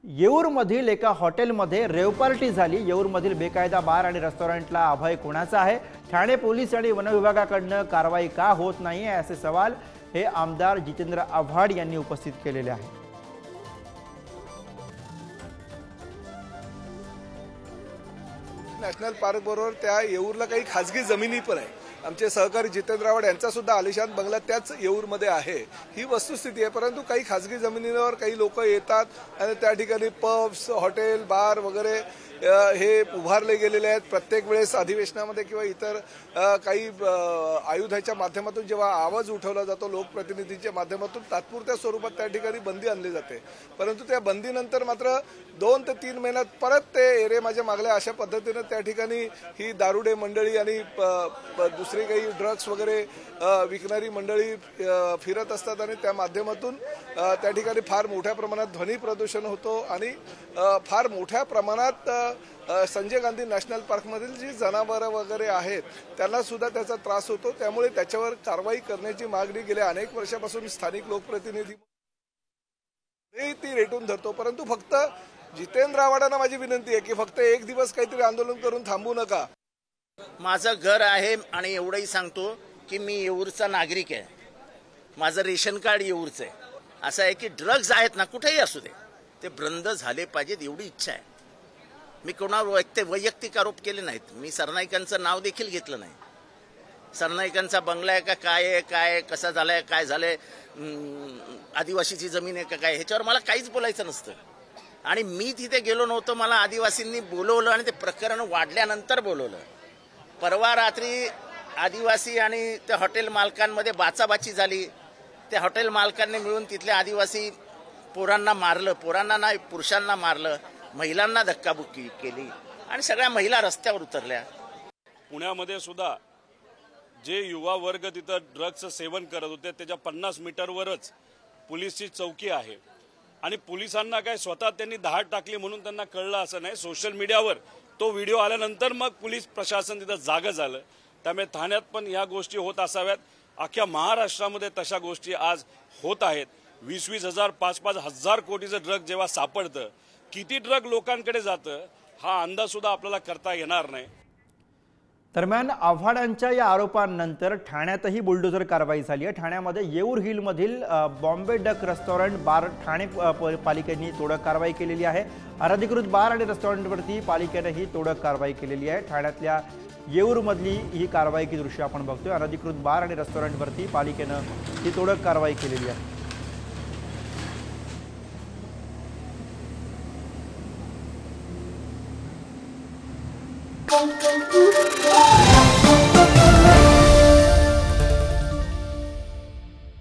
येऊरमधील एका हॉटेलमध्ये rave party झाली। येऊरमधील बेकायदा बार आणि रेस्टॉरंटला अभय कोणाचा आहे? ठाणे पोलीस आणि वन विभागाकडून कारवाई का होत नाही असे सवाल हे आमदार जितेंद्र आव्हाड यांनी उपस्थित केलेले आहेत। नॅशनल पार्क बरोबर त्या येऊरला काही खासगी जमिनी पण आहे। आमचे सहकारी जितेंद्र आव्हाड यांचा सुद्धा आलिशान बंगला त्याच येऊरमध्ये आहे। ही वस्तुस्थिती आहे, परंतु काही खासगी जमिनीवर काही लोक येतात आणि त्या ठिकाणी पब्स, हॉटेल, बार वगैरे हे उभारले गेलेले आहेत। प्रत्येक वेळेस अधिवेशनामध्ये किंवा इतर काही आयुधाच्या माध्यमातून जेव्हा आवाज उठवला जातो लोकप्रतिनिधींच्या माध्यमातून तात्पुरत्या स्वरूपात त्या ठिकाणी बंदी आणली जाते, परंतु त्या बंदीनंतर मात्र 2 ते 3 महिन्यात परत ते एरे माझ्या मागल्या अशा पद्धतीने त्या ठिकाणी ही दारुडे मंडळी आणि दुसरी काही ड्रग्स वगैरे विकणारी मंडळी फिरत असतात आणि त्या माध्यमातून त्या ठिकाणी फार मोठ्या प्रमाणात ध्वनी प्रदूषण होतो आणि फार मोठ्या प्रमाणात संजय गांधी नॅशनल पार्कमधील जी जनावरं वगैरे आहेत त्यांना सुद्धा त्याचा त्रास होतो। त्यामुळे त्याच्यावर कारवाई करण्याची मागणी गेल्या अनेक वर्षापासून स्थानिक लोकप्रतिनिधी ती रेटून धरतो, परंतु फक्त जितेंद्र आव्हाडांना माझी विनंती आहे की फक्त एक दिवस काहीतरी आंदोलन करून थांबू नका। माझं घर आहे आणि एवढंही सांगतो की मी येऊरचा नागरिक आहे, माझं रेशन कार्ड येऊरचं आहे। असं आहे की ड्रग्ज आहेत ना कुठेही असू दे ते बंद झाले पाहिजेत एवढी इच्छा आहे। मी कोणावर वैयक्तिक आरोप केले नाहीत, मी सरनाईकांचं नाव देखील घेतलं नाही। सरनाईकांचा बंगला आहे का काय आहे, काय कसा झालाय, काय झालंय, आदिवासीची जमीन आहे का काय, ह्याच्यावर मला काहीच बोलायचं नसतं। आणि मी तिथे गेलो नव्हतो, मला आदिवासींनी बोलवलं आणि ते प्रकरण वाढल्यानंतर बोलवलं। परवा रात्री आदिवासी आणि त्या हॉटेल मालकांमध्ये बाचाबाची झाली। त्या हॉटेल मालकांनी मिळून तिथल्या आदिवासी पोरांना मारलं, पोरांना नाही पुरुषांना मारलं, महिलांना धक्काबुक्की केली आणि सगळ्या महिला रस्त्यावर उतरल्या। पुण्यामध्ये सुद्धा जे युवा वर्ग तिथं ड्रग्सचं सेवन करत होते त्याच्या 50 मीटरवरच पोलीसची चौकी आहे आणि पोलिसांना काय स्वतः त्यांनी धाड टाकली म्हणून त्यांना कळलं असं नाही। सोशल मीडियावर तो व्हिडिओ आल्यानंतर मग पोलीस प्रशासन तिथं जागं झालं। त्यामुळे ठाण्यात पण या गोष्टी होत असाव्यात। अख्ख्या महाराष्ट्रामध्ये तशा गोष्टी आज होत आहेत। 20-20 हजार 5-5 हजार कोटीचं ड्रग जेव्हा सापडतं, किती ड्रग लोकांकडे जातं हा अंदाज सुद्धा आपल्याला करता येणार नाही। दरम्यान आव्हाडांच्या या आरोपांनंतर ठाण्यातही बुलडोझर कारवाई झाली आहे। ठाण्यामध्ये येऊर हिलमधील Bombay Duck restaurant bar Thane पालिकेने तोडक कारवाई केलेली आहे। अनधिकृत बार आणि रेस्टॉरंटवरती पालिकेने ही तोडक कारवाई केलेली आहे। ठाण्यातल्या येऊरमधली ही कारवाईची दृश्य आपण बघतोय। अनधिकृत बार आणि रेस्टॉरंटवरती पालिकेने ही तोडक कारवाई केलेली आहे।